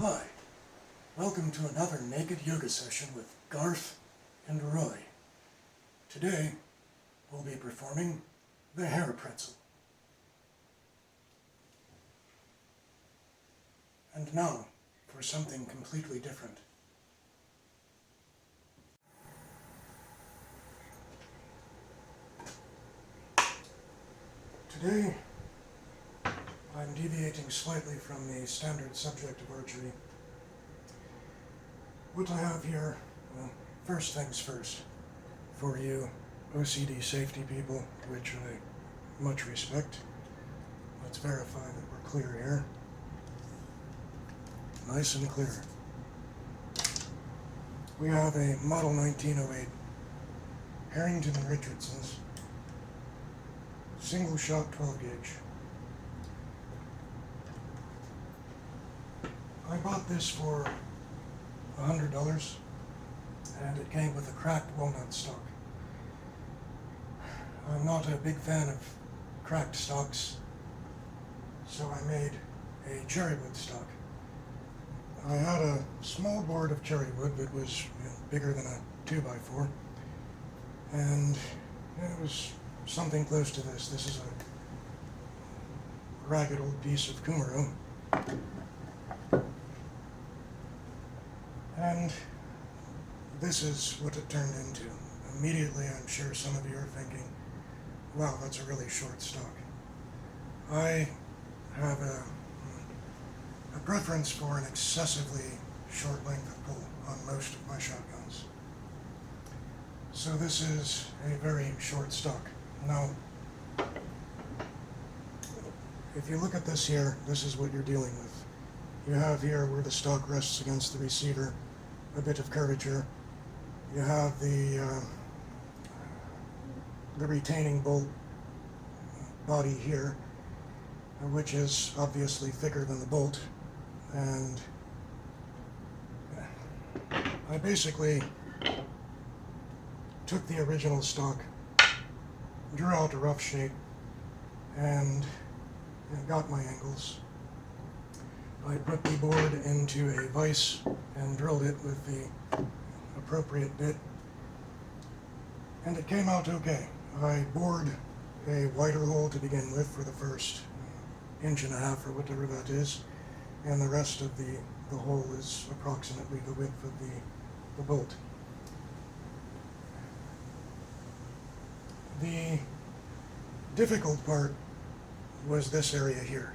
Hi, welcome to another naked yoga session with Garth and Roy. Today, we'll be performing the hair pretzel. And now, for something completely different. Today, I'm deviating slightly from the standard subject of archery. What I have here, well, first things first, for you OCD safety people, which I much respect, let's verify that we're clear here. Nice and clear. We have a Model 1908 Harrington Richardson's single shot 12 gauge. I bought this for $100 and it came with a cracked walnut stock. I'm not a big fan of cracked stocks, so I made a cherry wood stock. I had a small board of cherry wood that was bigger than a 2x4, and it was something close to this. This is a ragged old piece of kumaro. And this is what it turned into. Immediately, I'm sure some of you are thinking, wow, that's a really short stock. I have a preference for an excessively short length of pull on most of my shotguns. So this is a very short stock. Now, if you look at this here, this is what you're dealing with. You have here where the stock rests against the receiver, a bit of curvature. You have the retaining bolt body here, which is obviously thicker than the bolt. And I basically took the original stock, drew out a rough shape, and got my angles. I put the board into a vise and drilled it with the appropriate bit, and it came out okay. I bored a wider hole to begin with for the first inch and a half or whatever that is, and the rest of the hole is approximately the width of the bolt. The difficult part was this area here.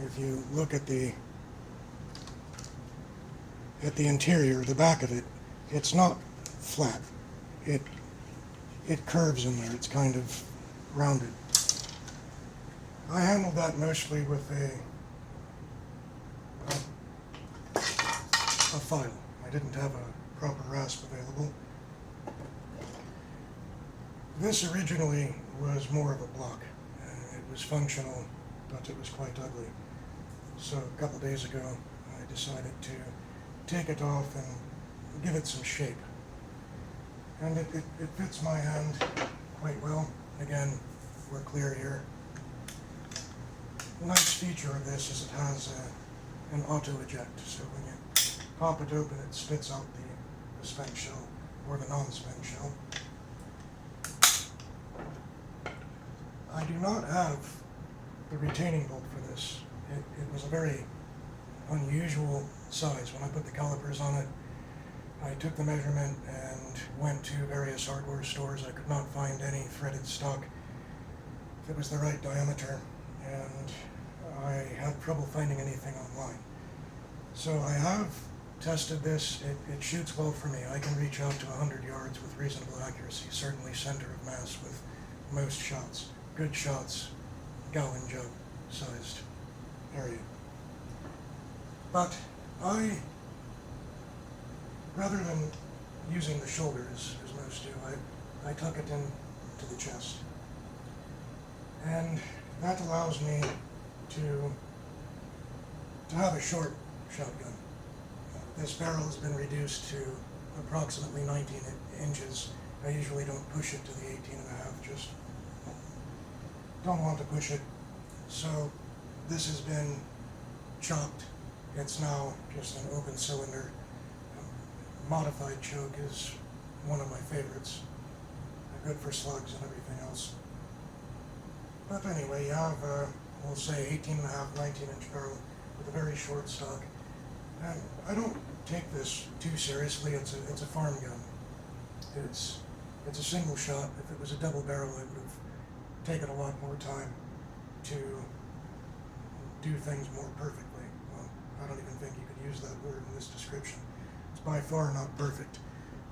If you look at the interior, the back of it, it's not flat. It curves in there. It's kind of rounded. I handled that mostly with a file. I didn't have a proper rasp available. This originally was more of a block. It was functional, but it was quite ugly. So a couple days ago, I decided to take it off and give it some shape. And it fits my hand quite well. Again, we're clear here. The nice feature of this is it has an auto eject, so when you pop it open, it spits out the spent shell, or the non-spent shell. I do not have the retaining bolt for this. It was a very unusual size. When I put the calipers on it, I took the measurement and went to various hardware stores. I could not find any threaded stock that was the right diameter, and I had trouble finding anything online. So I have tested this. It shoots well for me. I can reach out to 100 yards with reasonable accuracy, certainly center of mass with most shots. Good shots, gallon jug sized area. But rather than using the shoulder as most do, I tuck it into the chest. And that allows me to have a short shotgun. This barrel has been reduced to approximately 19 inches. I usually don't push it to the 18 and a half, just don't want to push it. So this has been chopped It's now just an open cylinder. Modified choke is one of my favorites. They're good for slugs and everything else. But anyway, you have, we'll say 18.5, 19-inch barrel with a very short stock. And I don't take this too seriously. It's a farm gun. It's a single shot. If it was a double barrel, it would have taken a lot more time to do things more perfectly. Well, I don't even think you could use that word in this description. It's by far not perfect.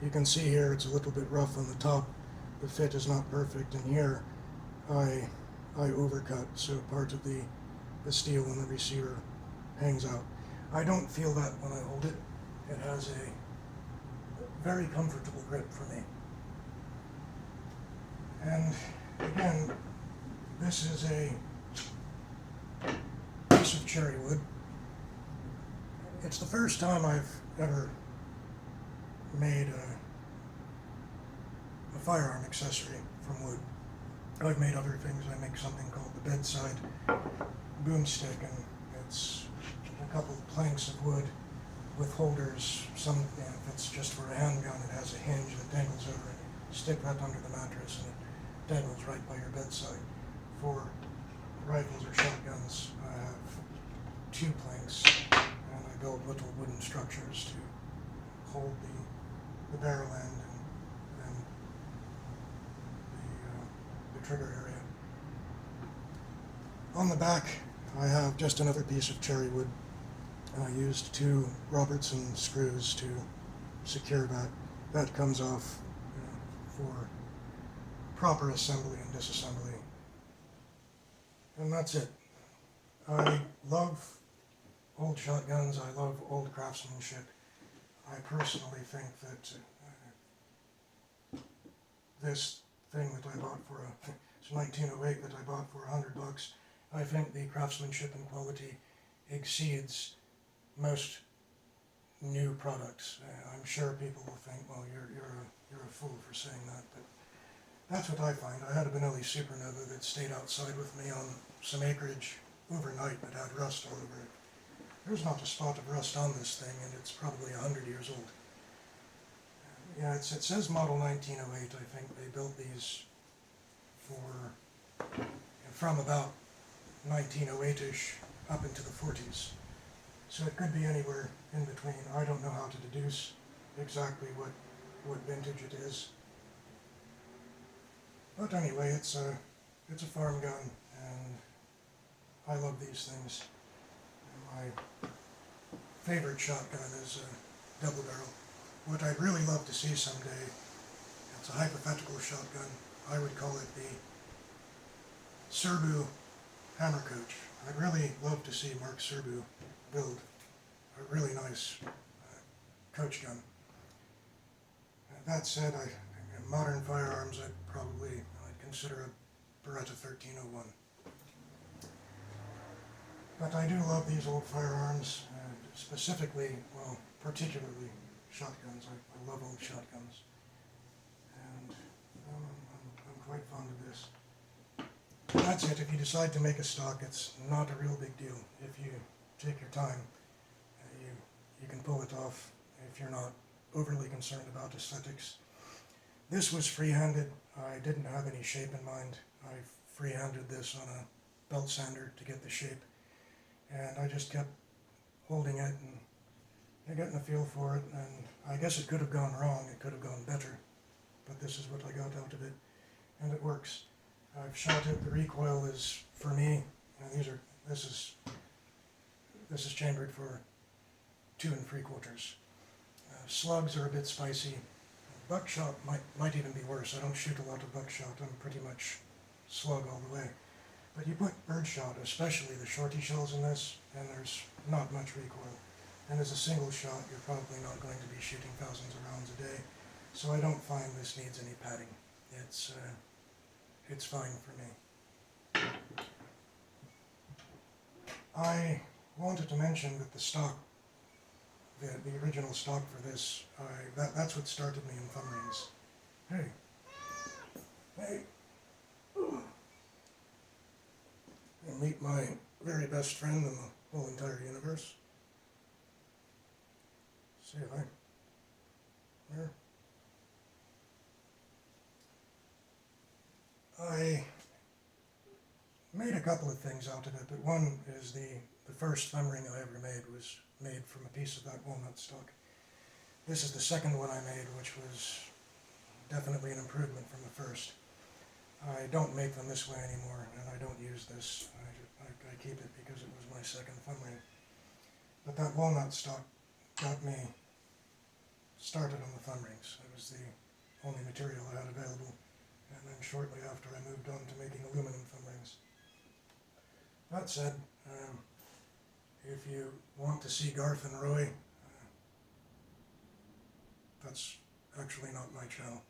You can see here it's a little bit rough on the top. The fit is not perfect, and here I overcut, so part of the steel in the receiver hangs out. I don't feel that when I hold it. It has a very comfortable grip for me. And again, this is a piece of cherry wood. It's the first time I've ever made a firearm accessory from wood. I've made other things. I make something called the bedside boomstick, and it's a couple of planks of wood with holders. Some, if it's just for a handgun, it has a hinge that dangles over it. Stick that under the mattress and it dangles right by your bedside. For rifles or shotguns, I have 2 planks, and I build little wooden structures to hold the barrel end and the trigger area. On the back, I have just another piece of cherry wood. I used 2 Robertson screws to secure that. That comes off for proper assembly and disassembly. And that's it. I love old shotguns. I love old craftsmanship. I personally think that this thing that I bought for it's 1908 that I bought for $100. I think the craftsmanship and quality exceeds most new products. I'm sure people will think, well, you're a fool for saying that, but that's what I find. I had a Benelli Supernova that stayed outside with me on some acreage overnight that had rust all over it. There's not a spot of rust on this thing, and it's probably 100 years old. Yeah, it says model 1908. I think they built these from about 1908-ish up into the 40s. So it could be anywhere in between. I don't know how to deduce exactly what vintage it is. But anyway, it's a farm gun, and I love these things. And my favorite shotgun is a double barrel. What I'd really love to see someday, it's a hypothetical shotgun. I would call it the Serbu Hammer Coach. I'd really love to see Mark Serbu build a really nice coach gun. That said, in modern firearms, I'd consider a Beretta 1301. But I do love these old firearms, specifically, well, particularly shotguns. I love old shotguns. And I'm quite fond of this. That's it. If you decide to make a stock, it's not a real big deal. If you take your time, you can pull it off if you're not overly concerned about aesthetics. This was free-handed. I didn't have any shape in mind. I free-handed this on a belt sander to get the shape, and I just kept holding it and getting a feel for it, and I guess it could have gone wrong. It could have gone better, but this is what I got out of it, and it works. I've shot it. The recoil is, for me, this is chambered for 2 3/4. Slugs are a bit spicy. Buckshot might even be worse. I don't shoot a lot of buckshot. I'm pretty much slug all the way. But you put birdshot, especially the shorty shells in this, and there's not much recoil. And as a single shot, you're probably not going to be shooting thousands of rounds a day. So I don't find this needs any padding. It's fine for me. I wanted to mention that the stock, the original stock for this, that's what started me in thumb rings. Hey. And meet my very best friend in the whole entire universe. See if I, there. I made a couple of things out of it, but one is the first thumb ring I ever made was made from a piece of that walnut stock. This is the second one I made, which was definitely an improvement from the first. I don't make them this way anymore, and I don't use this. I keep it because it was my second thumb ring. But that walnut stock got me started on the thumb rings. It was the only material I had available. And then shortly after I moved on to making aluminum thumb rings. That said, if you want to see Garth and Roy, that's actually not my channel.